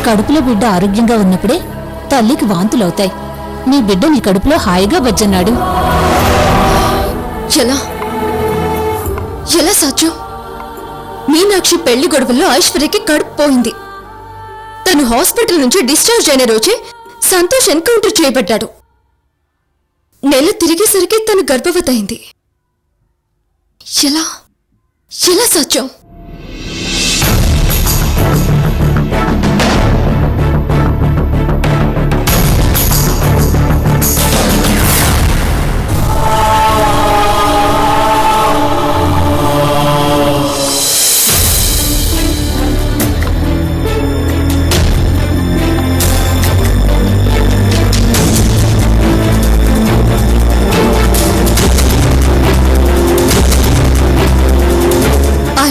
కడుపులో బిడ్డ ఆరోగ్యంగా ఉన్నప్పుడే తల్లికి వాంతులవుతాయి. నీ బిడ్డ నీ కడుపులో హాయిగా బజ్జన్నాడు. ఎలా ఎలా సాధ్యం? మీనాక్షి పెళ్లి గొడవల్లో ఐశ్వర్యకి కడుపు పోయింది. తను హాస్పిటల్ నుంచి డిశ్చార్జ్ అయిన రోజే సంతోష్ ఎన్కౌంటర్ చేయబడ్డాడు. నెల తిరిగేసరికి తను గర్భవతి అయింది. ఎలా ఎలా సాధ్యం?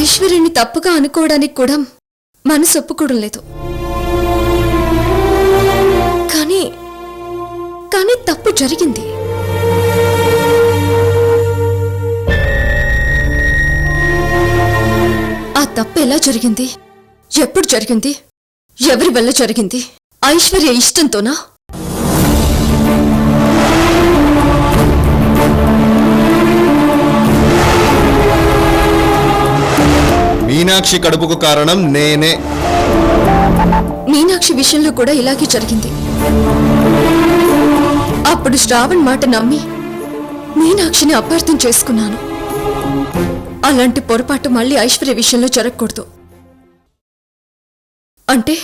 ఐశ్వర్యని తప్పుగా అనుకోవడానికి కూడా మనసు ఒప్పుకోవడం లేదు. కానీ కానీ తప్పు జరిగింది. ఆ తప్పు ఎలా జరిగింది? ఎప్పుడు జరిగింది? ఎవరి వల్ల జరిగింది? ఐశ్వర్య ఇష్టంతోనా? మీనాక్షి కడుపుకు కారణం నేనే. మీనాక్షి విషయంలో కూడా ఇలాగే జరిగింది. అప్పుడు శ్రావణ్ మాట నమ్మి మీనాక్షిని అపార్థం చేసుకున్నాను. అలాంటి పొరపాటు మళ్ళీ ఐశ్వర్య విషయంలో జరగకూడదు. అంటే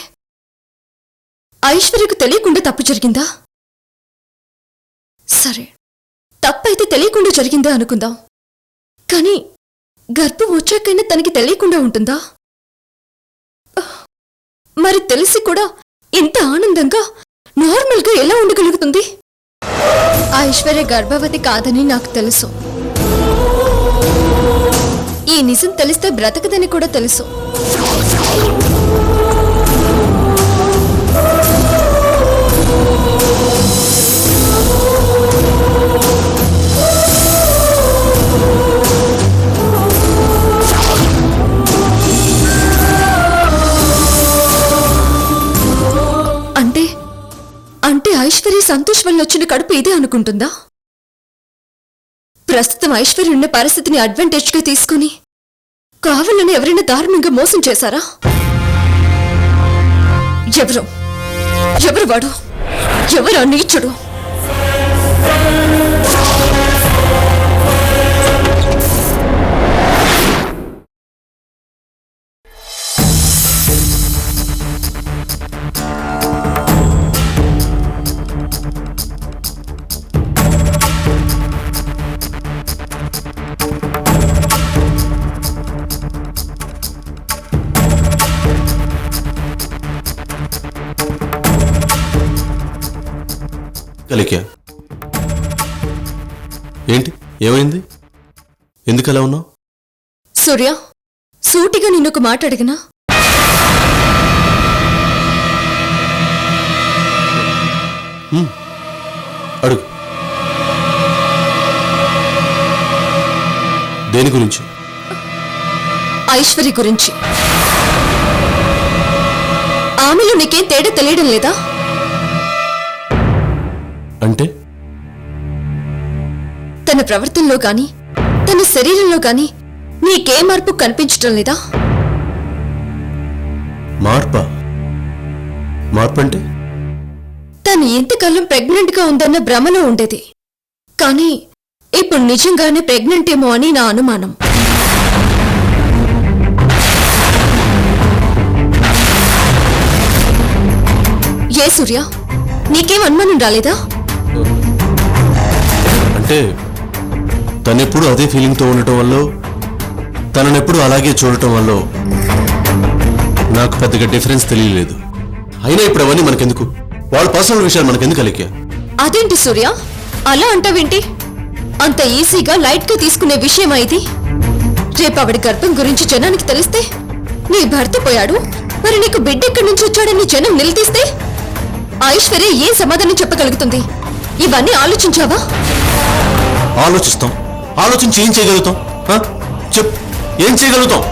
ఐశ్వర్యకు తెలియకుండా తప్పు జరిగిందా? సరే, తప్పైతే తెలియకుండా జరిగిందా అనుకుందాం. కానీ గర్భం వచ్చాకైనా తనకి తెలియకుండా ఉంటుందా? మరి తెలిసి కూడా ఇంత ఆనందంగా నార్మల్గా ఎలా ఉండగలుగుతుంది? ఐశ్వర్య గర్భవతి కాదని నాకు తెలుసు. ఈ నిజం తెలిస్తే బ్రతకదని కూడా తెలుసు. అంటే ఐశ్వర్య సంతోష్ వల్ల వచ్చిన కడుపు ఇదే అనుకుంటుందా? ప్రస్తుతం ఐశ్వర్య ఉన్న పరిస్థితిని అడ్వాంటేజ్గా తీసుకుని కావాలని ఎవరైనా దారుణంగా మోసం చేశారా? ఎవరు వాడు? ఎవరు నీచుడు? కలిక్యా, ఏంటి? ఏమైంది? ఎందుకు అలా ఉన్నావు? సూర్య, సూటిగా నిన్నొక మాట అడిగినా? అడుగు. దేని గురించి? ఐశ్వర్య గురించి. ఆమెలో నీకేం తేడా తెలియడం లేదా? అంటే తన ప్రవర్తనలో గాని తన శరీరంలో గాని నీకే మార్పు కనిపించటం లేదా? మార్పు అంటే తను ఎంతకాలం ప్రెగ్నెంట్ గా ఉందన్న భ్రమలో ఉండేది. కానీ ఇప్పుడు నిజంగానే ప్రెగ్నెంట్ ఏమో అని నా అనుమానం. ఏ సూర్య, నీకేం అనుమానం రాలేదా? అంటే తనెప్పుడు అదే ఫీలింగ్తో ఉండటం వల్ల, తననెప్పుడు అలాగే చూడటం వల్ల నాకు పెద్దగా డిఫరెన్స్ తెలియలేదు. అయినా ఇప్పుడు అవన్నీ మనకెందుకు? వాళ్ళ పర్సనల్ విషయాలు మనకెందుకు కలిక్యా? అదేంటి సూర్య, అలా అంటావేంటి? అంత ఈజీగా లైట్ గా తీసుకునే విషయమా ఇది? రేపు ఆవిడ గర్భం గురించి జనానికి తెలిస్తే నీ భర్త పోయాడు, మరి నీకు బిడ్డ ఎక్కడి నుంచి వచ్చాడని జనం నిలదీస్తే ఐశ్వర్య ఏం సమాధానం చెప్పగలుగుతుంది? ఇవన్నీ ఆలోచించావా? ఆలోచిస్తాం. ఆలోచించి ఏం చేయగలుగుతాం? చెప్పు, ఏం చేయగలుగుతాం?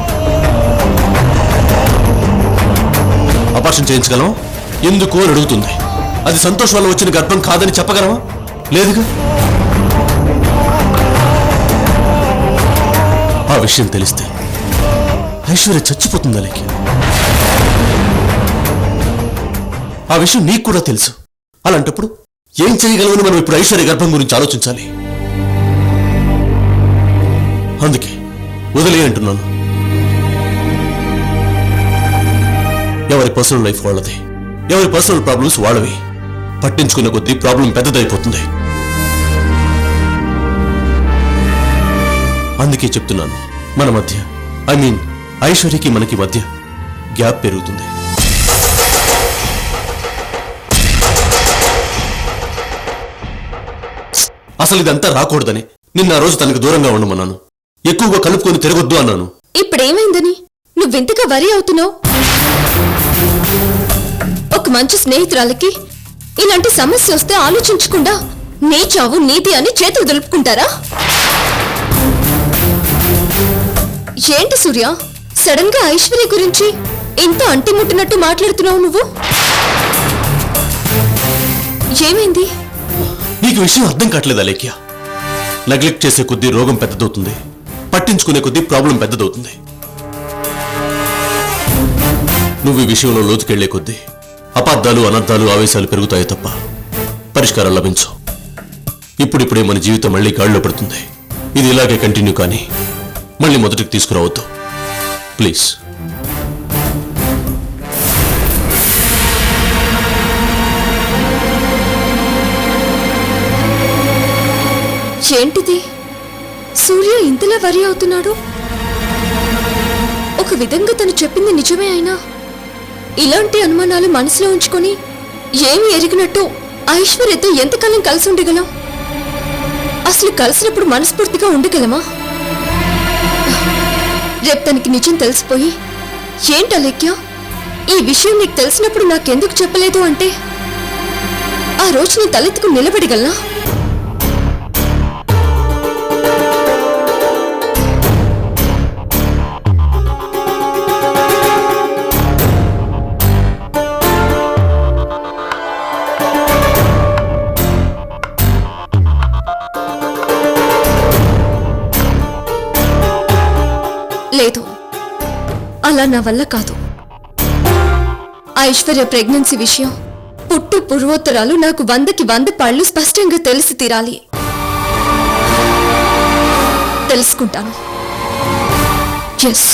ఆపరేషన్ చేయించగలం, ఎందుకు అని అడుగుతుంది. అది సంతోష్ వల్ల వచ్చిన గర్భం కాదని చెప్పగలమా? లేదుగా. ఆ విషయం తెలిస్తే ఐశ్వర్య చచ్చిపోతుంది అలేఖ్య. ఆ విషయం నీకు కూడా తెలుసు. అలాంటప్పుడు ఏం చేయగలమని మనం ఇప్పుడు ఐశ్వర్య గర్భం గురించి ఆలోచించాలి. అందుకే వదిలే అంటున్నాను. ఎవరి పర్సనల్ లైఫ్ వాళ్ళది, ఎవరి పర్సనల్ ప్రాబ్లమ్స్ వాళ్ళవి. పట్టించుకున్న కొద్దీ ప్రాబ్లం పెద్దదైపోతుంది. అందుకే చెప్తున్నాను, మన మధ్య ఐశ్వర్యకి మనకి మధ్య గ్యాప్ పెరుగుతుంది. అసలు ఇదంతా రాకూడదని నిన్న ఆ రోజు తనకు దూరంగా ఉండమన్నాను. ఎక్కువగా కలుపుకొని తిరగొద్దు అన్నాను. ఇప్పుడేమైందని నువ్వింతగా వరి అవుతున్నావు? ఒక మంచి స్నేహితురాలకి ఇలాంటి సమస్య వస్తే ఆలోచించకుండా నీ చావు నీతి అని చేతులు దులుపుకుంటారా? ఏంటి సూర్య, సడన్ గా ఐశ్వర్య గురించి ఇంత అంటిముట్టినట్టు మాట్లాడుతున్నావు నువ్వు? ఏమైంది? నీకు విషయం అర్థం కావట్లేదు అలేఖ్య. నెగ్లెక్ట్ చేసే కొద్దీ రోగం పెద్దదవుతుంది, పట్టించుకునే కొద్దీ ప్రాబ్లం పెద్దదవుతుంది. నువ్వు ఈ విషయంలో లోతుకెళ్లే కొద్దీ అపార్థాలు, అనర్థాలు, ఆవేశాలు పెరుగుతాయి తప్ప పరిష్కారం లభించవు. ఇప్పుడిప్పుడే మన జీవితం మళ్ళీ గాడిలో పడుతుంది. ఇది ఇలాగే కంటిన్యూ కానీ మళ్ళీ మొదటికి తీసుకురావద్దు ప్లీజ్. ఏంటిది? సూర్య ఇంతలా వరి అవుతున్నాడు? ఒక విధంగా తను చెప్పింది నిజమే అయినా ఇలాంటి అనుమానాలు మనసులో ఉంచుకొని ఏమి ఎరిగినట్టు ఐశ్వర్యతో ఎంతకాలం కలిసి ఉండగలం? అసలు కలిసినప్పుడు మనస్ఫూర్తిగా ఉండగలమా? రేపు తనకి నిజం తెలిసిపోయి ఏంటి అలేఖ్య, ఈ విషయం నీకు తెలిసినప్పుడు నాకెందుకు చెప్పలేదు అంటే ఆ రోజు నీ తలెత్తుకుని నిలబడగలనా? లేదు, అలా నా వల్ల కాదు. ఐశ్వర్య ప్రెగ్నెన్సీ విషయం పుట్టు పూర్వోత్తరాలు నాకు 100కి 100 పాళ్ళు స్పష్టంగా తెలిసి తీరాలి. తెలుసుకుంటాను. ఎస్.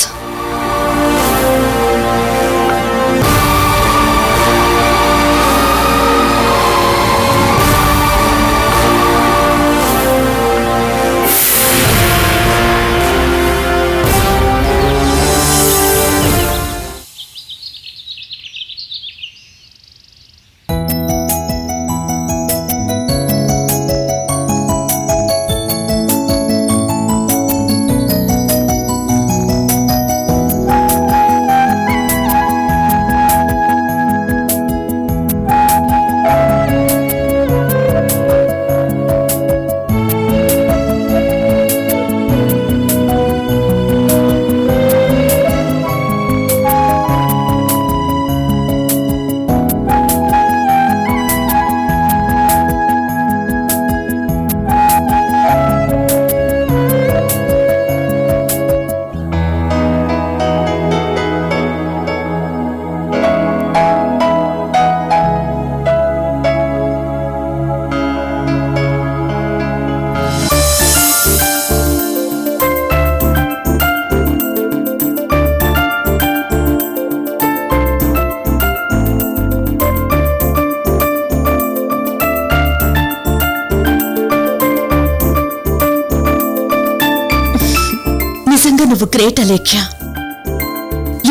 నిజంగా నువ్వు గ్రేట్ అలేఖ్య.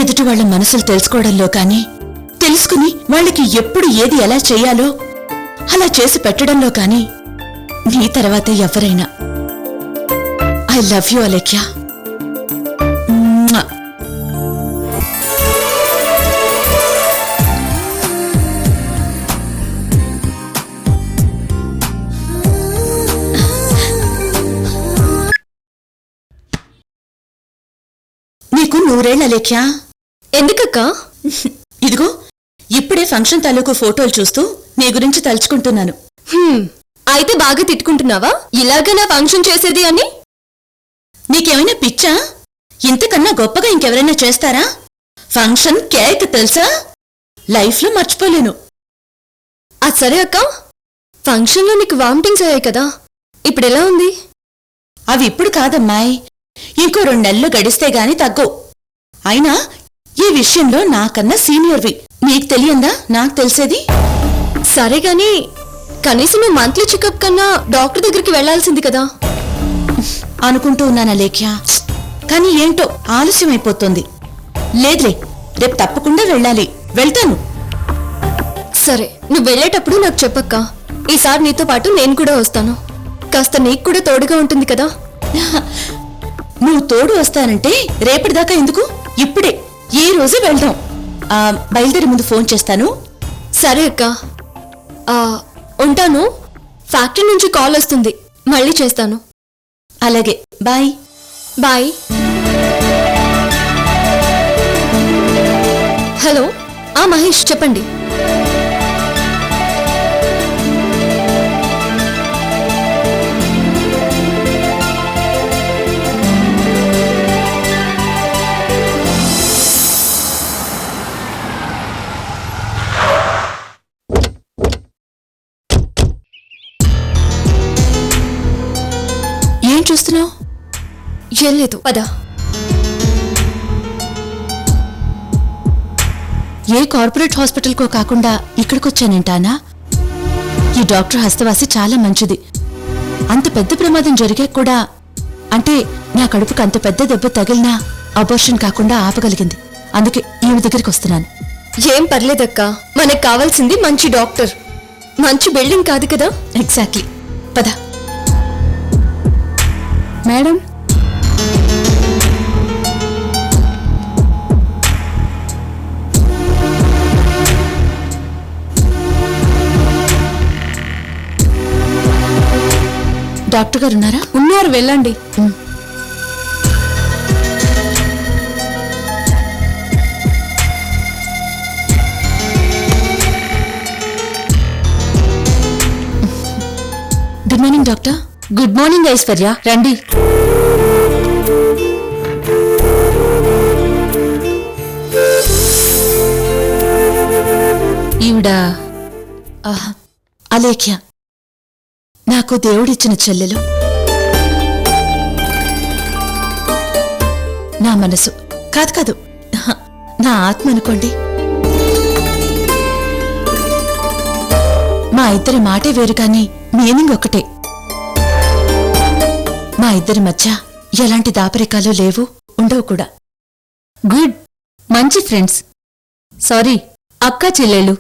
ఎదుటి వాళ్ళ మనసులు తెలుసుకోవడంలో కానీ, తెలుసుకుని వాళ్ళకి ఎప్పుడు ఏది ఎలా చేయాలో అలా చేసి పెట్టడంలో కానీ నీ తర్వాత ఎవరైనా. I love you Alekhya. నీకు 100 ఏళ్ల అలేఖ్య. ఎందుకక్క? ఇదిగో ఇప్పుడే అమ్మాయి ఫంక్షన్ తాలూకు ఫోటోలు చూస్తూ నీ గురించి తలుచుకుంటున్నాను. అయితే బాగా తిట్టుకుంటున్నావా ఇలాగ నా ఫంక్షన్ చేసేది అని? నీకేమైనా పిచ్చా? ఇంతకన్నా గొప్పగా ఇంకెవరైనా చేస్తారా? ఫంక్షన్ కేక్ తెలుసా? లైఫ్లో మర్చిపోలేను. అది సరే అక్క, ఫంక్షన్లో నీకు వామిటింగ్స్ అయ్యాయి కదా, ఇప్పుడు ఎలా ఉంది? అవి ఇప్పుడు కాదమ్మాయి, ఇంకో 2 నెలలు గడిస్తే గాని తగ్గవు. అయినా ఈ విషయంలో నాకన్నా సీనియర్వి, నీకు తెలియందా నాకు తెలిసేది? సరే గాని కనీసం నువ్వు మంత్లీ చెకప్ కన్నా డాక్టర్ దగ్గరికి వెళ్లాల్సింది కదా. అనుకుంటూ ఉన్నానా లేఖ్య, కానీ ఏంటో ఆలస్యమైపోతుంది. లేదులే, రేపు తప్పకుండా వెళ్ళాలి, వెళ్తాను. సరే, నువ్వు వెళ్ళేటప్పుడు నాకు చెప్పక్క. ఈసారి నీతో పాటు నేను కూడా వస్తాను. కాస్త నీకు కూడా తోడుగా ఉంటుంది కదా. నువ్వు తోడు వస్తానంటే రేపటిదాకా ఎందుకు, ఇప్పుడే ఈ రోజు వెళ్దాం. బయలుదేరి ముందు ఫోన్ చేస్తాను. సరే అక్క, ఉంటాను. ఫ్యాక్టరీ నుంచి కాల్ వస్తుంది, మళ్ళీ చేస్తాను. అలాగే, బాయ్. బాయ్. హలో, మహేష్ చెప్పండి. ఏం చూస్తున్నావు? ఏం లేదు, పద. ఏ కార్పొరేట్ హాస్పిటల్కో కాకుండా ఇక్కడికొచ్చానేంటానా? ఈ డాక్టర్ హస్తవాసి చాలా మంచిది. అంత పెద్ద ప్రమాదం జరిగాక కూడా, అంటే నా కడుపుకు అంత పెద్ద దెబ్బ తగిలినా అబార్షన్ కాకుండా ఆపగలిగింది. అందుకే ఈమె దగ్గరికి వస్తున్నాను. ఏం పర్లేదక్క, మనకు కావాల్సింది మంచి డాక్టర్, మంచి బిల్డింగ్ కాదు కదా. ఎగ్జాక్ట్లీ, పద. మేడం, డాక్టర్ గారు ఉన్నారా? ఉన్నారు, వెళ్ళండి. Good morning doctor. Good morning Aishwarya, రండి. ఈవిడ అలేఖ్య, నాకు దేవుడిచ్చిన చెల్లెలు. నా మనసు కాదు కాదు, నా ఆత్మ అనుకోండి. మా ఇద్దరి మాటే వేరు కానీ మీనింగ్ ఒకటే. మా ఇద్దరి మధ్య ఎలాంటి దాపరికాలు లేవు, ఉండవు కూడా. గుడ్, మంచి ఫ్రెండ్స్. సారీ, అక్కా చెల్లెళ్ళు.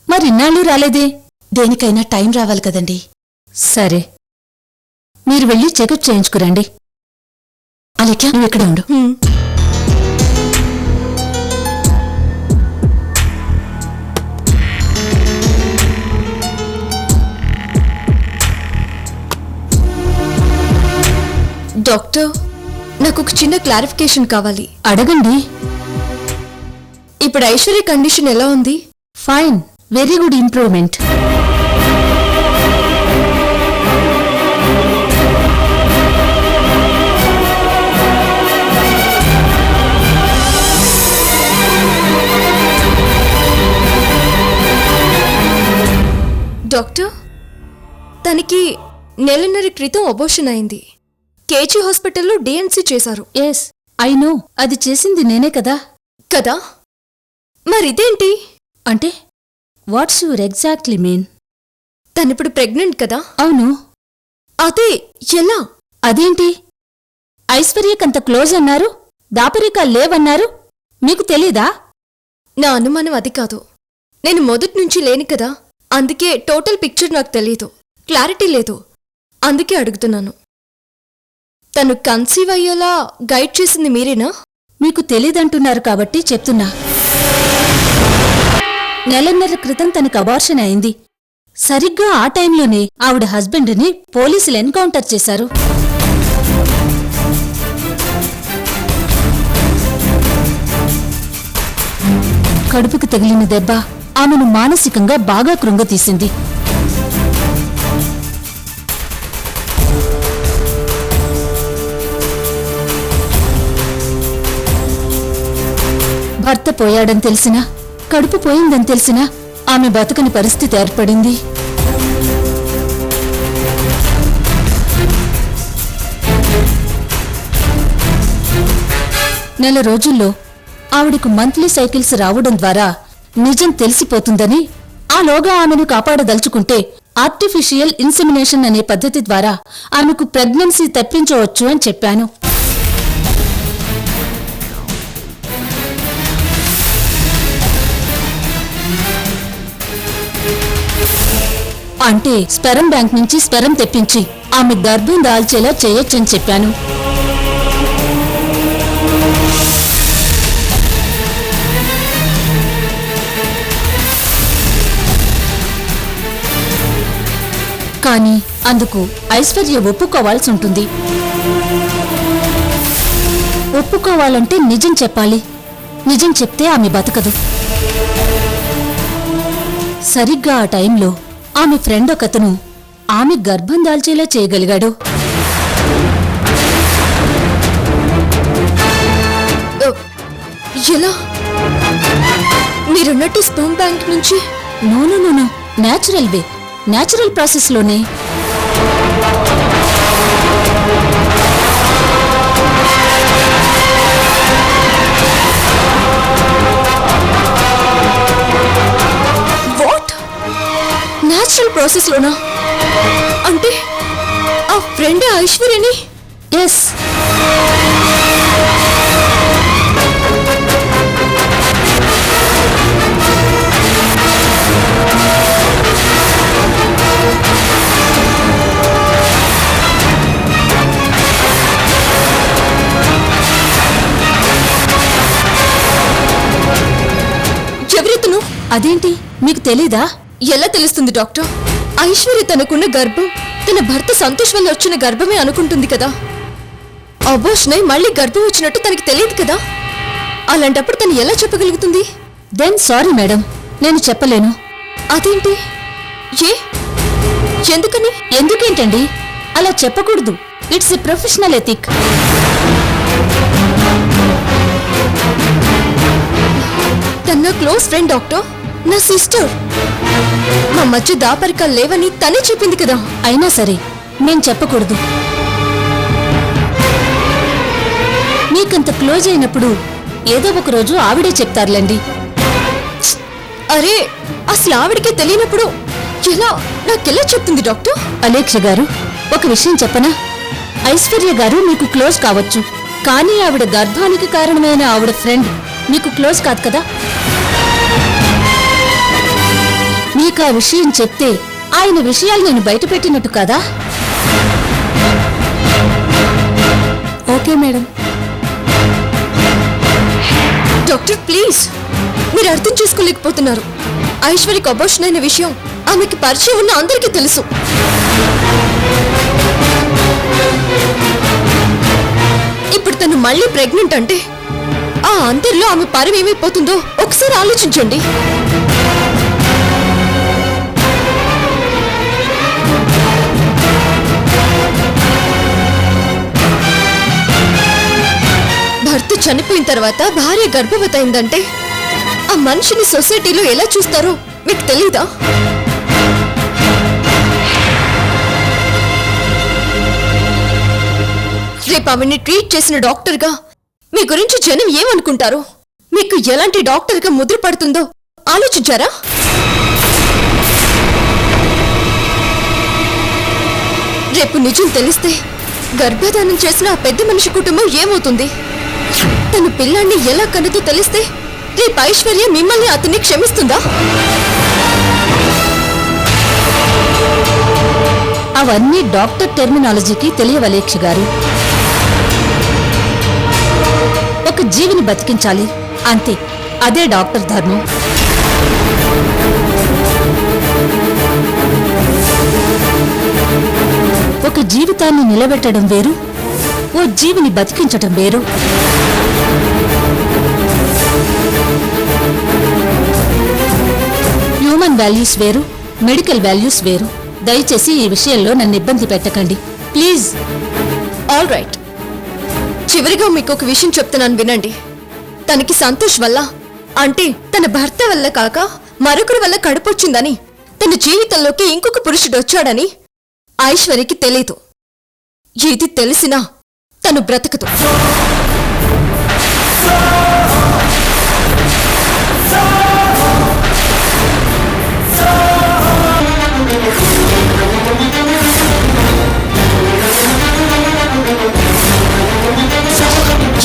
మరిన్నాళ్ళు రాలేదే? దేనికైనా టైం రావాలి కదండి. సరే, మీరు వెళ్ళి చెకప్ చేయించుకురండి. అలేఖ్య, నువ్వు ఇక్కడే ఉండు. డాక్టర్, నాకు ఒక చిన్న క్లారిఫికేషన్ కావాలి. అడగండి. ఇప్పుడు ఐశ్వర్య కండిషన్ ఎలా ఉంది? Fine, very good improvement. Doctor, తనకి నెలన్నర క్రితం అబోర్షన్ అయింది. కేజీ హాస్పిటల్లో డిఎన్సీ చేశారు. Yes, I know. అది చేసింది నేనే కదా. కదా, మరిదేంటి? అంటే వాట్స్ యువర్ ఎగ్జాక్ట్లీ మీన్? తనిప్పుడు ప్రెగ్నెంట్ కదా? అవును. అదే ఎలా? అదేంటి, ఐశ్వర్యకంత క్లోజ్ అన్నారు, దాపరికాలు లేవన్నారు, మీకు తెలీదా? నా అనుమానం అది కాదు. నేను మొదటి నుంచి లేని కదా, అందుకే టోటల్ పిక్చర్ నాకు తెలీదు, క్లారిటీ లేదు. అందుకే అడుగుతున్నాను. తను కన్సీవ్ అయ్యేలా గైడ్ చేసింది మీరేనా? మీకు తెలీదంటున్నారు కాబట్టి చెప్తున్నా. నెలన్నర క్రితం తనకు అబార్షన్ అయింది. సరిగ్గా ఆ టైంలోనే ఆవిడ హస్బెండ్ని పోలీసులు ఎన్కౌంటర్ చేశారు. కడుపుకు తగిలిన దెబ్బ ఆమెను మానసికంగా బాగా కృంగతీసింది. భర్త పోయాడని తెలిసినా, కడుపు పోయిందని తెలిసినా ఆమె బతకని పరిస్థితి ఏర్పడింది. నెల రోజుల్లో ఆవిడకు మంత్లీ సైకిల్స్ రావడం ద్వారా నిజం తెలిసిపోతుందని, ఆలోగా ఆమెను కాపాడదలుచుకుంటే ఆర్టిఫిషియల్ ఇన్సెమినేషన్ అనే పద్ధతి ద్వారా ఆమెకు ప్రెగ్నెన్సీ తప్పించవచ్చు అని చెప్పాను. అంటే స్పెరం బ్యాంక్ నుంచి స్పెరం తెప్పించి ఆమె గర్భం దాల్చేలా చేయొచ్చని చెప్పాను. కానీ అందుకు ఐశ్వర్య ఒప్పుకోవాల్సి ఉంటుంది. ఒప్పుకోవాలంటే నిజం చెప్పాలి. నిజం చెప్తే ఆమె బతకదు. సరిగ్గా ఆ టైంలో ఆమె ఫ్రెండ్ ఒకతను ఆమె గర్భం దాల్చేలా చేయగలిగాడు. ఎలా? మీరున్నట్టు స్పర్మ్ బ్యాంక్ నుంచి? No, natural way, natural process లోనే. వాట్? న్యాచురల్ ప్రాసెస్ లోనా? అంటే ఆ ఫ్రెండ్ ఐశ్వర్యని? ఎస్. ఎవరితను? అదేంటి, మీకు తెలీదా? ఎలా తెలుస్తుంది డాక్టర్? ఐశ్వర్య తనకున్న గర్భం తన భర్త సంతోష్ వల్ల వచ్చిన గర్భమే అనుకుంటుంది కదా. అబోషన్ అయి మళ్ళీ గర్భం వచ్చినట్టు తనకి తెలియదు కదా. అలాంటప్పుడు తను ఎలా చెప్పగలుగుతుంది? దెన్ సారీ మేడం, నేను చెప్పలేను. అదేంటి? ఏ? ఎందుకని? ఎందుకేంటండి, అలా చెప్పకూడదు. It's a professional ethic. తన నా క్లోజ్ ఫ్రెండ్ డాక్టర్, నా సిస్టర్. మా మధ్య దాపరికాలు లేవని తనే చెప్పింది కదా. అయినా సరే మేం చెప్పకూడదు. మీకంత క్లోజ్ అయినప్పుడు ఏదో ఒక రోజు ఆవిడే చెప్తారులేండి. అరే, అసలు ఆవిడికే తెలియనప్పుడు ఎలా నాకెలా చెప్తుంది డాక్టర్? అలేక్ష గారు, ఒక విషయం చెప్పనా? ఐశ్వర్య గారు మీకు క్లోజ్ కావచ్చు, కానీ ఆవిడ గర్భానికి కారణమైన ఆవిడ ఫ్రెండ్ మీకు క్లోజ్ కాదు కదా. మీకు ఆ విషయం చెప్తే ఆయన విషయాలు నేను బయటపెట్టినట్టు కదా. Okay madam. డాక్టర్ ప్లీజ్, మీరు అర్థం చేసుకోలేకపోతున్నారు. ఐశ్వర్యకి అబార్షన్ అయిన విషయం ఆమెకి పరిచయం ఉన్న అందరికీ తెలుసు. ఇప్పుడు తను మళ్ళీ ప్రెగ్నెంట్ అంటే ఆ అందరిలో ఆమె పరువు ఏమైపోతుందో ఒకసారి ఆలోచించండి. భర్త చనిపోయిన తర్వాత భార్య గర్భవతి అయిందంటే ఆ మనిషిని సొసైటీలో ఎలా చూస్తారో మీకు తెలీదా? రేపు ఆమెని ట్రీట్ చేసిన డాక్టర్గా మీ గురించి జనం ఏమనుకుంటారో, మీకు ఎలాంటి డాక్టర్గా ముద్ర పడుతుందో ఆలోచించారా? రేపు నిజం తెలిస్తే గర్భధానం చేసిన ఆ పెద్ద మనిషి కుటుంబం ఏమవుతుంది? తన పిల్లాన్ని ఎలా కనుతో తెలిస్తే రేపు ఐశ్వర్య మిమ్మల్ని అతన్ని క్షమిస్తుందా? అవన్నీ డాక్టర్ టెర్మినాలజీకి తెలియవలేక్ష గారు. ఒక జీవిని బతికించాలి అంతే, అదే డాక్టర్ ధర్మం. ఒక జీవితాన్ని నిలబెట్టడం వేరు, ఓ జీవిని బతికించటం వేరు. హ్యూమన్ వాల్యూస్ వేరు, మెడికల్ వాల్యూస్ వేరు. దయచేసి ఈ విషయంలో నన్ను ఇబ్బంది పెట్టకండి ప్లీజ్. ఆల్ రైట్, చివరిగా మీకు ఒక విషయం చెప్తున్నాను వినండి. తనకి సంతోష్ వల్ల, అంటే తన భర్త వల్ల కాక మరొకరి వల్ల కడుపొచ్చిందని, తన జీవితంలోకి ఇంకొక పురుషుడు వచ్చాడని ఐశ్వర్యకి తెలీదు. ఇది తెలిసినా తను బ్రతకదు.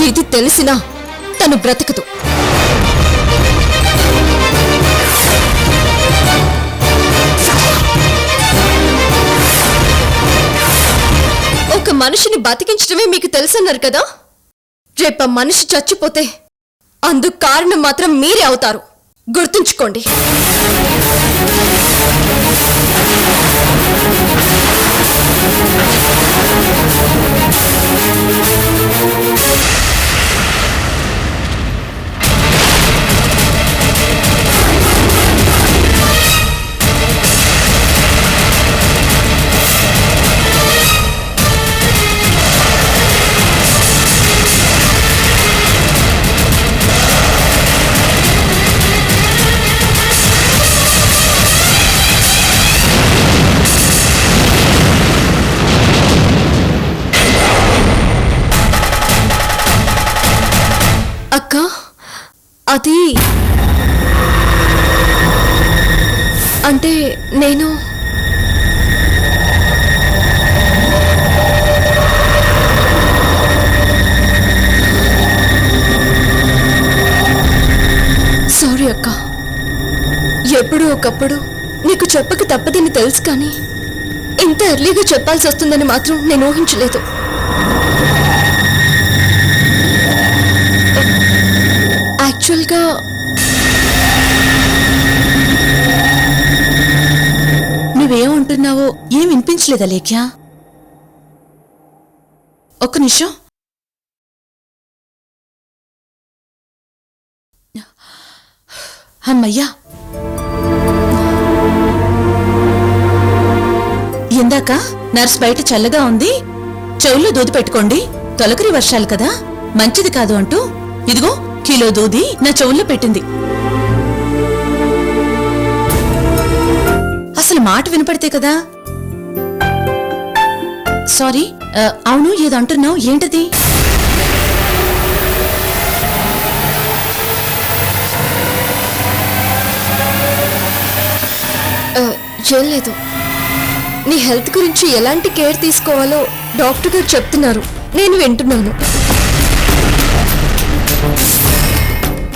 ఇది తెలిసినా తను బ్రతకదు. ఒక మనిషిని బతికించడమే మీకు తెలుసన్నారు కదా. రేపు ఆ మనిషి చచ్చిపోతే అందుకు కారణం మాత్రం మీరే అవుతారు. గుర్తుంచుకోండి. అక్క, అది అంటే నేను సారీ అక్క. ఎప్పుడూ ఒకప్పుడు నీకు చెప్పక తప్పదని తెలుసు, కానీ ఇంత ఎర్లీగా చెప్పాల్సి వస్తుందని మాత్రం నేను ఊహించలేదు. యాక్చువల్గా నువ్వేమంటున్నావో ఏం వినిపించలేదా లేఖ్య? ఒక్క నిమిషం. అమ్మయ్యా, ఇందాక నర్స్ బయట చల్లగా ఉంది, చెవుల్లో దూది పెట్టుకోండి, తొలకరి వర్షాలు కదా, మంచిది కాదు అంటూ ఇదిగో కిలో దూది నా చెవుల్లో పెట్టింది. అసలు మాట వినపడితే కదా. సారీ, అవును ఏదో అంటున్నావు, ఏంటది? ఏం లేదు, నీ హెల్త్ గురించి ఎలాంటి కేర్ తీసుకోవాలో డాక్టర్ గారు చెప్తున్నారు, నేను వింటున్నాను.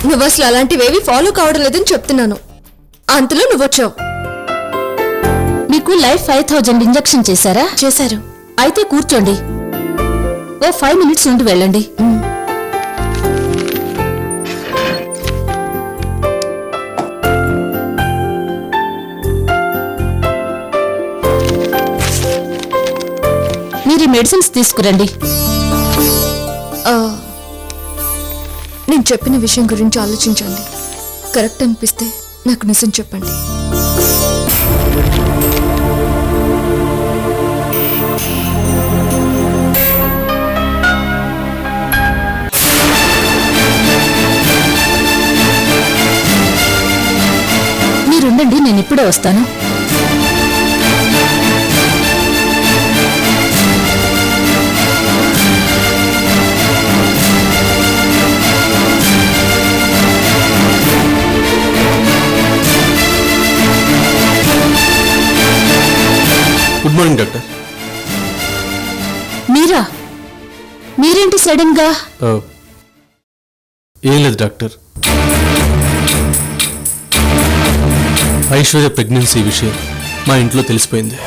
నువ్వు అసలు అలాంటివేవి ఫాలో కావడం లేదని చెప్తున్నాను. అంతలో నువ్వు వచ్చావు. మీకు లైఫ్ 5000 ఇంజెక్షన్ చేశారా? చేశారు. అయితే కూర్చోండి, ఓ 5 మినిట్స్ ఉండి వెళ్ళండి. మీరు ఈ మెడిసిన్స్ తీసుకురండి. నేను చెప్పిన విషయం గురించి ఆలోచించండి. కరెక్ట్ అనిపిస్తే నాకు నిజం చెప్పండి. మీరుండండి, నేను ఇప్పుడే వస్తాను. Good morning doctor. మీరేంటి సడన్ గా? ఏం లేదు డాక్టర్, ఐశ్వర్య ప్రెగ్నెన్సీ విషయం మా ఇంట్లో తెలిసిపోయింది.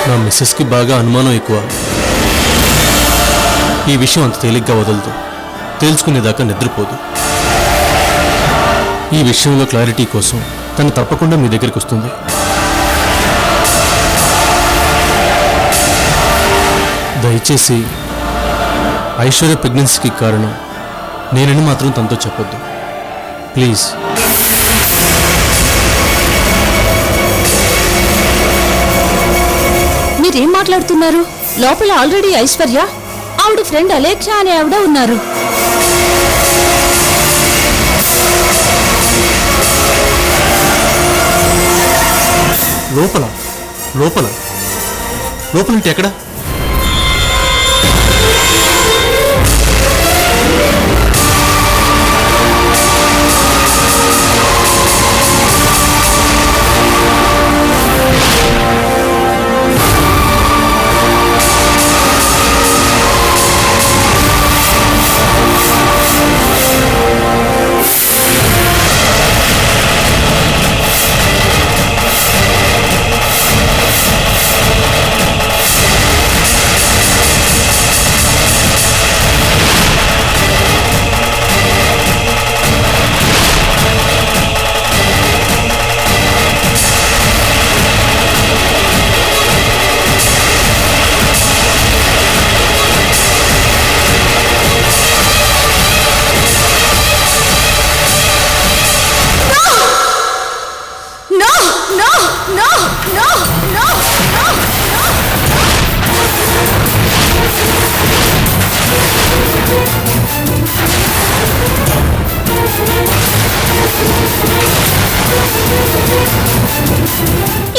నా మిస్సెస్కి బాగా అనుమానం ఎక్కువ. ఈ విషయం అంత తేలిగ్గా వదలదు, తేల్చుకునేదాకా నిద్రపోదు. ఈ విషయంలో క్లారిటీ కోసం తను తప్పకుండా మీ దగ్గరికి వస్తుంది. దయచేసి ఐశ్వర్య ప్రెగ్నెన్సీకి కారణం నేనని మాత్రం తనతో చెప్పొద్దు. ప్లీజ్. మీరేం మాట్లాడుతున్నారు? లోపల ఆల్రెడీ ఐశ్వర్య, ఆవిడ ఫ్రెండ్ అలేఖ్య అనే ఆవిడ ఉన్నారు. లోపల లోపల లోపలంటే ఎక్కడ?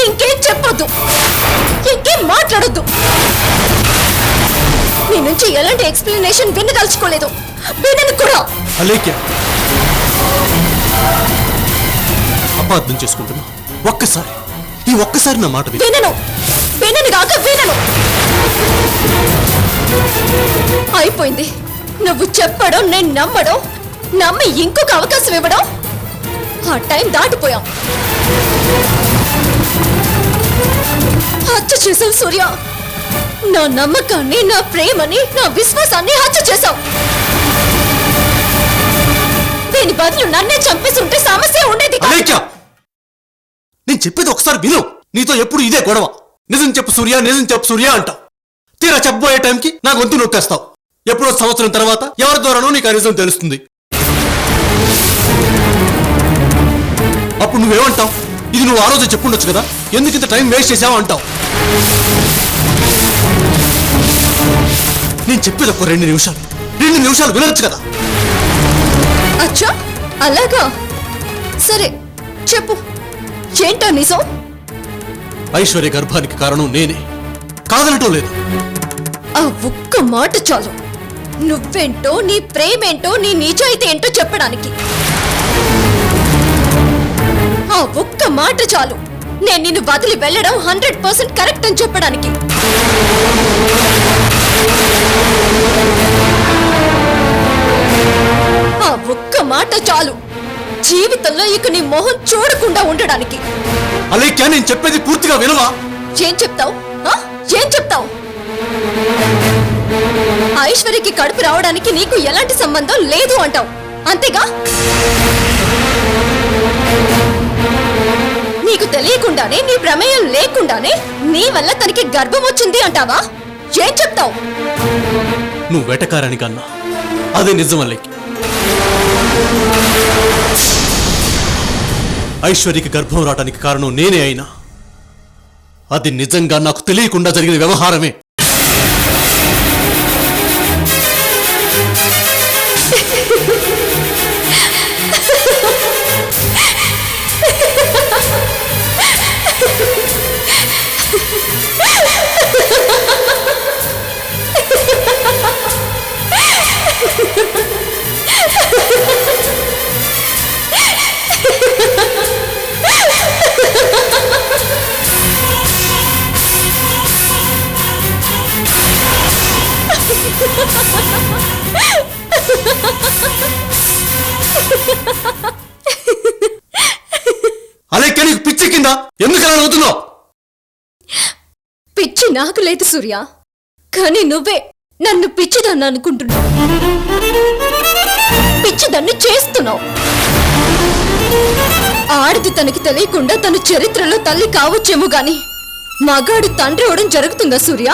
ఇంకేం చెప్పొద్దు, ఇంకేం మాట్లాడొద్దు. నీ నుంచి ఎలాంటి ఎక్స్ప్లెనేషన్ వినదలుచుకోలేదు, వినను కూడా. అలేఖ్య, అపార్థం చేసుకుంటున్నా. ఈ ఒక్కసారి నా మాట విను. వినను కాక వినను. అయిపోయింది. నువ్వు చెప్పడం నేను నమ్మడం, నమ్మి ఇంకొక అవకాశం ఇవ్వడం, ఆ టైం దాటిపోయాం. హత్య చేసావు సూర్య. నా నమ్మకాన్ని, నా ప్రేమని, నా విశ్వాసాన్ని హత్య చేశావు. దీని బదులు నన్నే చంపేస్తుంటే సమస్య ఉండేది కాదు. అలేఖ్య, నేను చెప్పేది ఒకసారి విను. నీతో ఎప్పుడు ఇదే గొడవ. నిజం చెప్పు సూర్య, నిజం చెప్పు సూర్య అంటావు. తీరా చెప్పబోయే టైంకి నా గొంతు నొక్కేస్తావు. ఎప్పుడో సంవత్సరం తర్వాత ఎవరి ద్వారానో నీకు ఆ నిజం తెలుస్తుంది. అప్పుడు నువ్వేమంటావు? ఇది నువ్వు ఆ రోజు చెప్పుండొచ్చు కదా, ఎందుకు ఇంత టైం వేస్ట్ చేసావు అంటావు. నేను చెప్పేది ఒక 2 నిమిషాలు వినొచ్చు కదా. అచ్చా, అలాగా? సరే చెప్పు, ఏంటో నిజం? ఐశ్వర్య గర్భానికి కారణం నేనే, కాదనటం లేదు. ఆ ఒక్క మాట చాలు. నువ్వేంటో, నీ ప్రేమేంటో, నీ నిజాయితీ ఏంటో చెప్పడానికి. ఆ ఒక్క మాట చాలు. నేను నిన్ను వదిలి వెళ్ళడం 100% కరెక్ట్ అని చెప్పడానికి. ఆ ఒక్క మాట చాలు. జీవితంలో ఇక నీ మొహం చూడకుండా ఉండడానికి. అలేఖ్య, నేను చెప్పేది పూర్తిగా వినవా? ఏం చెప్తావు? ఏం చెప్తావు? ఐశ్వర్యకి కడుపు రావడానికి నీకు ఎలాంటి సంబంధం లేదు అంటావు, అంతేగా? నీకు తెలియకుండానే, నీ ప్రమేయం లేకుండానే నీ వల్ల తనకి గర్భం వచ్చింది అంటావా? ఏం చెప్తావు? నువ్వు వెటకారానికి అన్నా అదే నిజం అలేఖ్య. ఐశ్వర్యకి గర్భం రావడానికి కారణం నేనే అయినా అది నిజంగా నాకు తెలియకుండా జరిగిన వ్యవహారమే. అలేఖ్య, నీకు పిచ్చి కింద ఎందుకు అలా అవుతున్నావు? పిచ్చి నాకు లేదు సూర్య, కానీ నువ్వే నన్ను పిచ్చిదాన్ని అనుకుంటున్నావు, పిచ్చిదాన్ని చేస్తున్నావు. ఆడిది తనకి తెలియకుండా తన చరిత్రలో తల్లి కావచ్చేమో గాని మగాడి తండ్రి అవడం జరుగుతుందా సూర్య?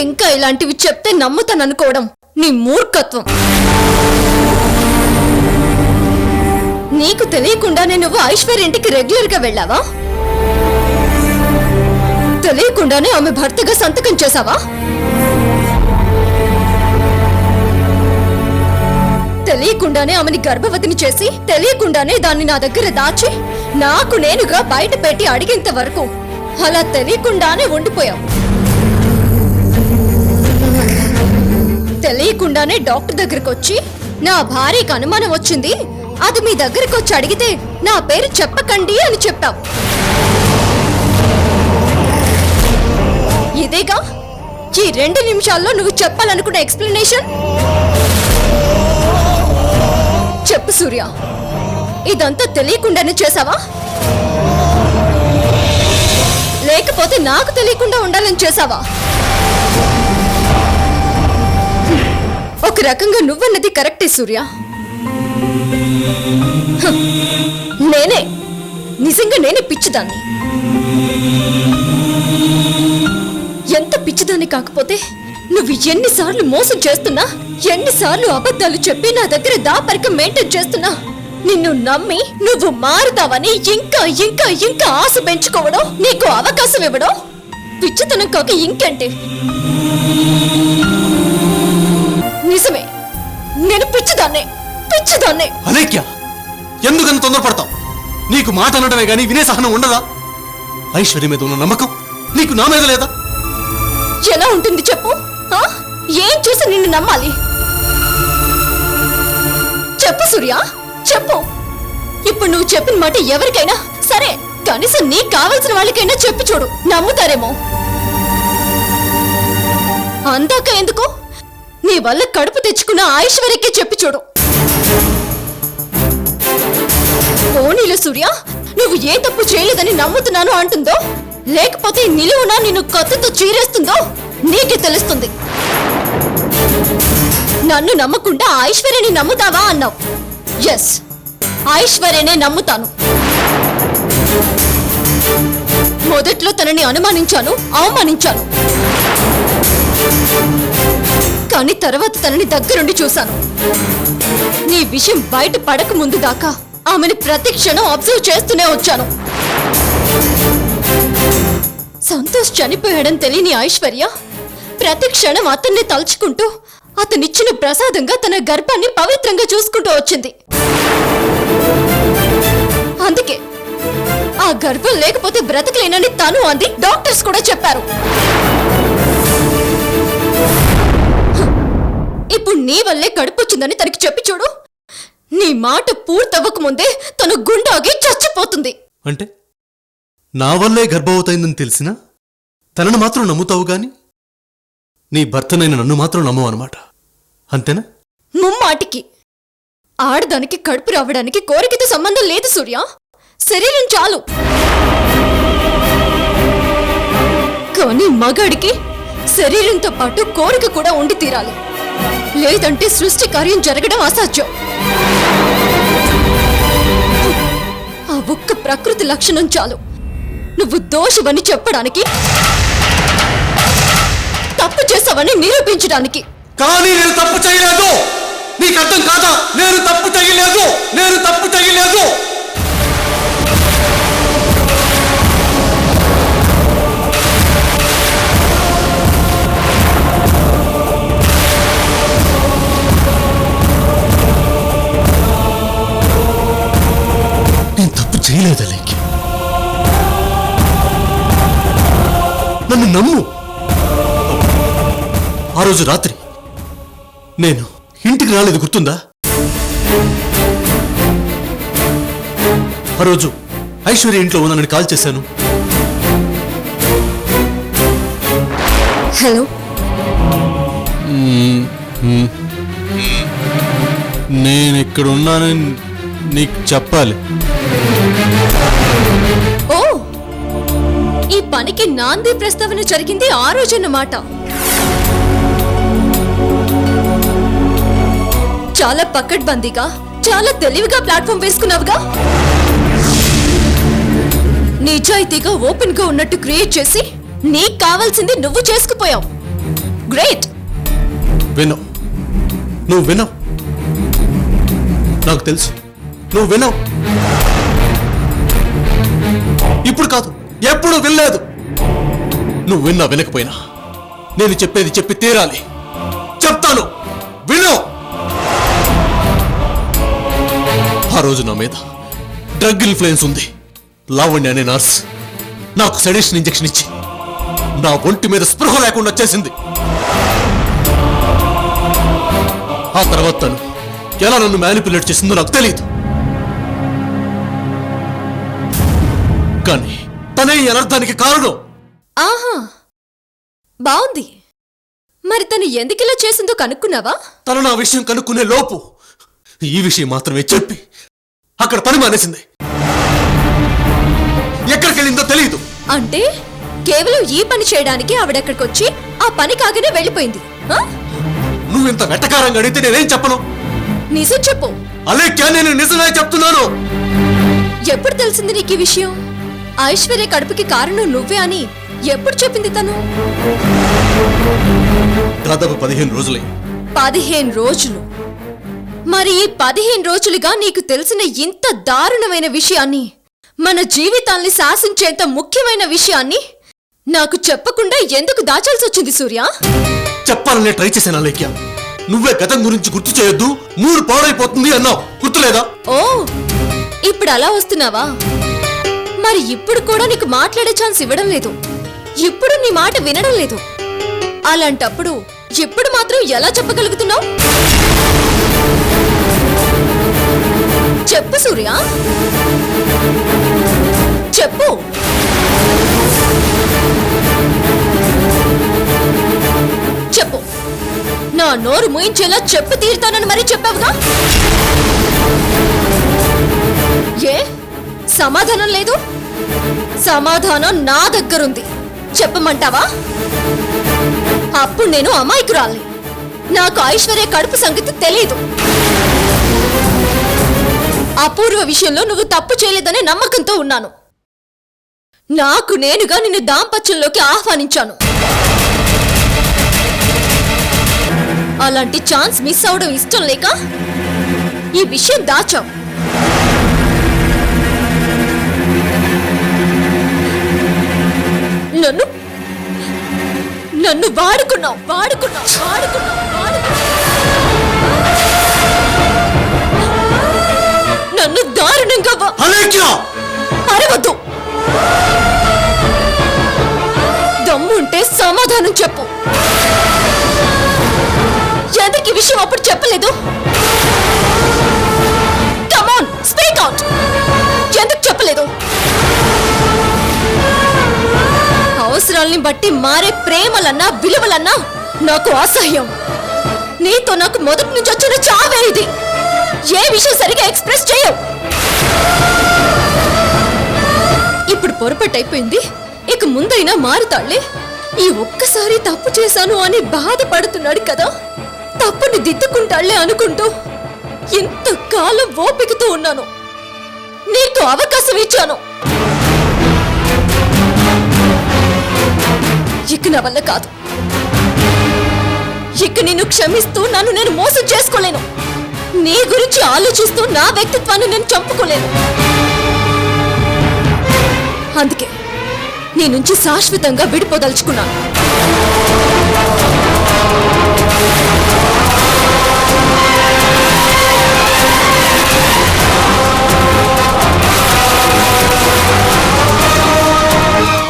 ఇంకా ఇలాంటివి చెప్తే నమ్ముతాననుకోవడం నీ మూర్ఖత్వం. నీకు తెలియకుండానే నువ్వు ఐశ్వర్య ఇంటికి రెగ్యులర్ గా వెళ్ళావా? తెలియకుండానే ఆమె భర్తగా సంతకం చేశావా? తెలియకుండానే ఆమెని గర్భవతిని చేసి తెలియకుండానే దాన్ని నా దగ్గర దాచి నాకు నేనుగా బయట పెట్టి అడిగేంత వరకు అలా తెలియకుండానే ఉండిపోయావు. తెలియకుండానే డాక్టర్ దగ్గరకు వచ్చి నా భార్యకు అనుమానం వచ్చింది, అది మీ దగ్గరకు వచ్చి అడిగితే నా పేరు చెప్పకండి అని చెప్పావు. ఇదేగా ఈ 2 నిమిషాల్లో నువ్వు చెప్పాలనుకున్న ఎక్స్ప్లెనేషన్? చెప్పు సూర్య, ఇదంతా తెలియకుండానే చేసావా, లేకపోతే నాకు తెలియకుండా ఉండాలని చేసావా? ఒక రకంగా నువ్వన్నది కరెక్టే సూర్య. నిజంగా నేనే పిచ్చిదాన్ని. ఎంత పిచ్చిదాన్ని కాకపోతే నువ్వు ఎన్నిసార్లు మోసం చేస్తున్నా, ఎన్నిసార్లు అబద్ధాలు చెప్పి నా దగ్గర దాపరికం మెయింటైన్ చేస్తున్నా, నిన్ను నమ్మి నువ్వు మారుతావని ఇంకా ఇంకా ఇంకా ఆశ పెంచుకోవడం, నీకు అవకాశం ఇవ్వడం పిచ్చితనం కాక ఇంకేంటి? నిజమే, నేను పిచ్చిదాన్నే. అలేఖ్య, ఎందుకని తొందరపడతావు? నీకు మాట అనడమే గాని వినే సహనం ఉండదా? ఐశ్వర్య మీద ఉన్న నమ్మకం నీకు నా మీద లేదా? ఎలా ఉంటుంది చెప్పు? ఏం చూసి నిన్ను నమ్మాలి? చెప్పు సూర్య, చెప్పు. ఇప్పుడు నువ్వు చెప్పిన మాట ఎవరికైనా సరే, కనీసం నీకు కావలసిన వాళ్ళకైనా చెప్పి చూడు, నమ్ముతారేమో. అందాక ఎందుకు? నీ వల్ల కడుపు తెచ్చుకున్న ఐశ్వర్యకే చెప్పి చూడు. పోనీలు సూర్య, నువ్వు ఏ తప్పు చేయలేదని నమ్ముతున్నాను అంటుందో, లేకపోతే నిలువునా నిన్ను కత్తితో చీరేస్తుందో నీకే తెలుస్తుంది. నన్ను నమ్మకుండా ఐశ్వర్యని నమ్ముతావా అన్నావు. ఎస్, ఐశ్వర్యనే నమ్ముతాను. మొదట్లో తనని అనుమానించాను, అవమానించాను. కానీ తర్వాత తనని దగ్గరుండి చూశాను. నీ విషయం బయట పడక ముందు దాకా ఆమెను ప్రతి క్షణం అబ్జర్వ్ చేస్తూనే వచ్చాను. సంతోష్ చనిపోయాడని తెలియని ఐశ్వర్య ప్రతి క్షణం అతన్ని తలుచుకుంటూ అతనిచ్చిన ప్రసాదంగా తన గర్భాన్ని పవిత్రంగా చూసుకుంటూ వచ్చింది. అందుకే ఆ గర్భం లేకపోతే బ్రతకలేనని తను అంది, డాక్టర్స్ కూడా చెప్పారు. ఇప్పుడు నీ వల్లే కడుపొచ్చిందని తనకి చెప్పి చూడు. నీ మాట పూర్తవ్వక ముందే తను గుండాగి చచ్చిపోతుంది. అంటే నా వల్లే గర్భవతైందని తెలిసినా తనను మాత్రం నమ్ముతావు గాని నీ భర్తనైన నన్ను మాత్రం నమ్మవు అనమాట, అంతేనా? ముమ్మాటికి ఆడదానికి కడుపు రావడానికి కోరికతో సంబంధం లేదు సూర్య, శరీరం చాలు. కానీ మగాడికి శరీరంతో పాటు కోరిక కూడా ఉండి తీరాలి, లేదంటే సృష్టి కార్యం జరగడం అసాధ్యం. ఆ ఒక్క ప్రకృతి లక్షణం చాలు నువ్వు దోషవని చెప్పడానికి, తప్పు చేసావని నిరూపించడానికి. కానీ నేను తప్పు చేయలేదు, నీకు అర్థం కాదా? నేను తప్పు చేయలేదు. నేను తప్పు చేయలేదు అలేఖ్య, నన్ను నమ్ము. ఆ రోజు రాత్రి నేను ఇంటికి రాలేదు, గుర్తుందా? ఆ రోజు ఐశ్వర్య ఇంట్లో ఉన్నానని కాల్ చేశాను. హలో, నేను ఇక్కడ ఉన్నానని నీకు చెప్పాలి. ఓ, ఈ పనికి నాంది ప్రస్తావన జరిగింది ఆ రోజన్నమాట. చాలా పకడ్బందీగా, చాలా తెలివిగా ప్లాట్ఫామ్ వేసుకున్నావుగా. నిజాయితీగా ఓపెన్ గా ఉన్నట్టు క్రియేట్ చేసి నీకు కావాల్సింది నువ్వు చేసుకుపోయావు. గ్రేట్. విను, నువ్వు వినవు. నాకు తెలుసు నువ్వు వినవు. ఇప్పుడు కాదు, ఎప్పుడు వినలేదు. నువ్వు విన్నా వినకపోయినా నేను చెప్పేది చెప్పి తీరాలి. చెప్తాను, విను. ఆ రోజు నా మీద డ్రగ్ ఇన్ఫ్లుయెన్స్ ఉంది. లావణ్య అనే నర్స్ నాకు సెడేషన్ ఇంజెక్షన్ ఇచ్చి నా ఒంటి మీద స్పృహ లేకుండా చేసింది. ఆ తర్వాత తను ఎలా నన్ను మ్యానిపులేట్ చేసిందో నాకు తెలియదు. కానీ తనే ఈ అనర్థానికి కారణం. ఆహా, బావుంది. మరి తను ఎందుకిలా చేసిందో కనుక్కున్నావా? తను నా విషయం కనుక్కునే లోపు ఈ విషయం మాత్రమే చెప్పి అక్కడ పని మానేసింది. ఎక్కడికి వెళ్ళిందో తెలియదు. అంటే కేవలం ఈ పని చేయడానికి ఆవిడెక్కడికొచ్చి ఆ పని కాగానే వెళ్ళిపోయింది. ఆ? నువ్వింత వెటకారంగా అడిగితే నేనేం చెప్పను? నిజం చెప్పు. అలేఖ్యా, నేను నిజమే చెప్తున్నాను. ఎప్పుడు తెలిసింది నీకు ఈ విషయం? ఐశ్వర్య కడుపుకి కారణం నువ్వే అని ఎప్పుడు చెప్పింది తను? దాదాపు 15 రోజులే. 15 రోజులు. మరి ఈ 15 రోజులుగా నీకు తెలిసిన ఇంత దారుణమైన విషయాన్ని, మన జీవితాల్ని శాసించేంత ముఖ్యమైన విషయాన్ని నాకు చెప్పకుండా ఎందుకు దాచాల్సి వచ్చింది సూర్య? చెప్పాలనే ట్రై చేశాను అలేఖ్య. నువ్వే గతం గురించి గుర్తు చేయొద్దు, మూడు పాడైపోతుంది అన్నావు, గుర్తులేదా? ఓ, ఇప్పుడు అలా వస్తున్నావా? మరి ఇప్పుడు కూడా నీకు మాట్లాడే ఛాన్స్ ఇవ్వడం లేదు. ఇప్పుడు నీ మాట వినడం లేదు. అలాంటప్పుడు ఇప్పుడు మాత్రం ఎలా చెప్పగలుగుతున్నావు? చెప్పు సూర్య, చెప్పు. చెప్పు, నా నోరు మూయించేలా చెప్పు తీరుతానని మరీ చెప్పావుగా. ఏ సమాధానం లేదు? సమాధానం నా దగ్గరుంది. చెప్పమంటావా? అప్పుడు నేను అమాయకురాల్ని. నాకు ఐశ్వర్య కడుపు సంగతి తెలీదు. అపూర్వ విషయంలో నువ్వు తప్పు చేయలేదనే నమ్మకంతో ఉన్నాను. నాకు నేనుగా నిన్ను దాంపత్యంలోకి ఆహ్వానించాను. అలాంటి ఛాన్స్ మిస్ అవడం ఇష్టం లేక ఈ విషయం దాచావు. నన్ను నన్ను వాడుకున్నావు. నన్ను దారుణంగా అరవద్దు. దమ్ముంటే సమాధానం చెప్పు. ఎందుకు ఈ విషయం అప్పుడు చెప్పలేదు? Come on, speak out. ఎందుకు చెప్పలేదు? అవసరాల్ని బట్టి మారే ప్రేమలన్నా విలువలన్నా నాకు అసహ్యం. నీతో నాకు మొదటి నుంచి వచ్చిన చావే ఇది. ఏ విషయం సరిగా ఎక్స్ప్రెస్ చేయవు. ఇప్పుడు పొరపాటు అయిపోయింది, ఇక ముందైనా మారుతాళ్లే. ఈ ఒక్కసారి తప్పు చేశాను అని బాధపడుతున్నాడు కదా, తప్పుని దిద్దుకుంటాళ్లే అనుకుంటూ ఇంతకాలం ఓపికతో ఉన్నాను. నీకు అవకాశం ఇచ్చాను. ఇక నా వల్ల కాదు. ఇక నిన్ను క్షమిస్తూ నన్ను నేను మోసం చేసుకోలేను. నీ గురించి ఆలోచిస్తూ నా వ్యక్తిత్వాన్ని నేను చంపుకోలేను. అందుకే నీ నుంచి శాశ్వతంగా విడిపోదలుచుకున్నాను.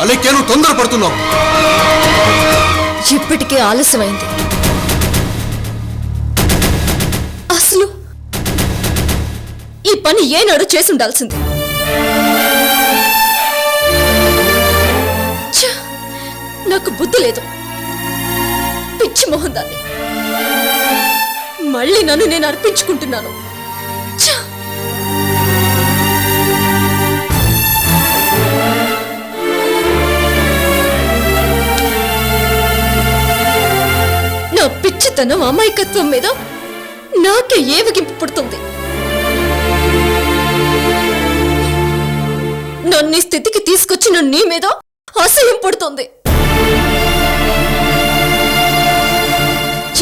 అలేఖ్య, నువ్వు తొందరపడుతున్నావు. ఇప్పటికే ఆలస్యమైంది. అసలు ఈ పని ఏనాడు చేసి ఉండాల్సింది. ఛ, నాకు బుద్ధి లేదు. పిచ్చి మొహం దాన్ని. మళ్ళీ నన్ను నేను అర్పించుకుంటున్నాను. ఛ! నా పిచ్చితనం, అమాయకత్వం మీద నాకే ఏవగింపు పుడుతుంది. నన్ను స్థితికి తీసుకొచ్చిన నీ మీద అసహ్యం పుడుతుంది.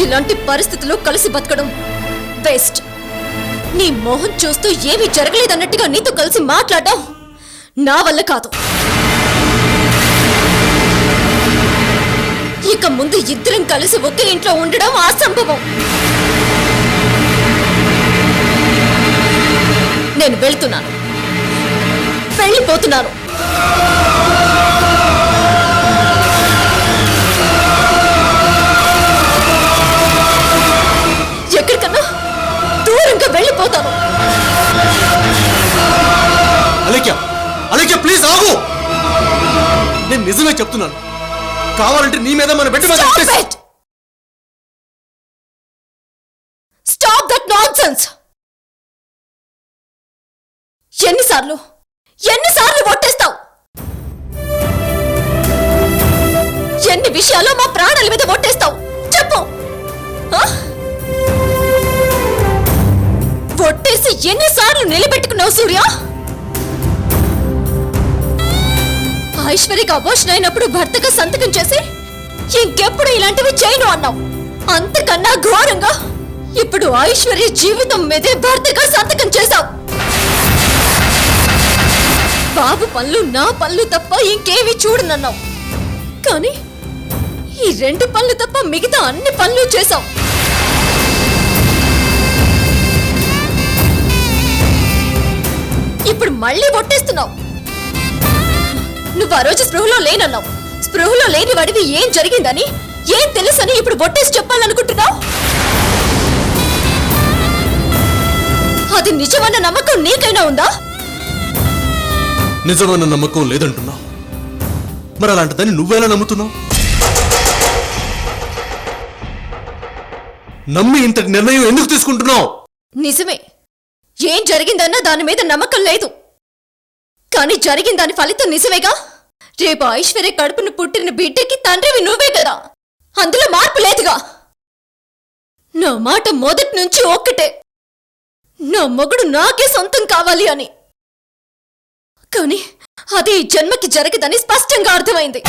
ఇలాంటి పరిస్థితుల్లో కలిసి బతకడం బెస్ట్. నీ మోహన్ చూస్తూ ఏమీ జరగలేదన్నట్టుగా నీతో కలిసి మాట్లాడడం నా వల్ల కాదు. ఇక ముందు ఇద్దరం కలిసి ఒకే ఇంట్లో ఉండడం అసంభవం. నేను వెళ్తున్నాను, వెళ్ళిపోతున్నాను. ఎక్కడికన్నా దూరంగా వెళ్ళిపోతాను. అలేఖ్య, అలేఖ్య ప్లీజ్ ఆగు. నేను నిజమే చెప్తున్నాను. కావాలంటే నీ మీద మన పెట్టి స్టాప్ దట్ నాన్సెన్స్. ఎన్నిసార్లు ఒట్టేస్తావు? ఎన్ని విషయాల్లో మా ప్రాణాల మీద ఒట్టేస్తావు చెప్పు. ఒట్టేసి ఎన్నిసార్లు నిలబెట్టుకున్నావు సూర్య? ఐశ్వర్యకి అబోషన్ అయినప్పుడు భర్తగా సంతకం చేసి ఇంకెప్పుడు ఇలాంటివి చేయను అన్నావు. అంతకన్నా ఘోరంగా ఇప్పుడు ఐశ్వర్య జీవితం మీదే భర్తగా సంతకం చేశావు. బాబు పనులు నా పనులు తప్ప ఇంకేమీ చూడనన్నావు. కానీ ఈ 2 పనులు తప్ప మిగతా అన్ని పనులు చేశావు. ఇప్పుడు మళ్ళీ ఒట్టేస్తున్నావు. నువ్వు ఆ రోజు స్పృహలో లేనన్నావు. స్పృహలో లేని వాడివి ఏం జరిగిందని, ఏం తెలుసని ఇప్పుడు ఒట్టేసి చెప్పాలనుకుంటున్నావు? అది నిజమన్న నమ్మకం నీకైనా ఉందా? నిజమన్న నమ్మకం లేదంటున్నావు. మరి అలాంటిదని నువ్వెలా నమ్ముతున్నావు? నమ్మి ఇంతటి నిర్ణయం ఎందుకు తీసుకుంటున్నావు? నిజమే, ఏం జరిగిందన్నా దాని మీద నమ్మకం లేదు. కానీ జరిగిన దాని ఫలితం నిజమేగా. రేపు ఐశ్వర్య కడుపును పుట్టిన బిడ్డకి తండ్రివి నువ్వే కదా. అందులో మార్పు లేదుగా. నా మాట మొదటి నుంచి ఒక్కటే, నా మొగుడు నాకే సొంతం కావాలి అని. కానీ అది ఈ జన్మకి జరగదని స్పష్టంగా అర్థమైంది.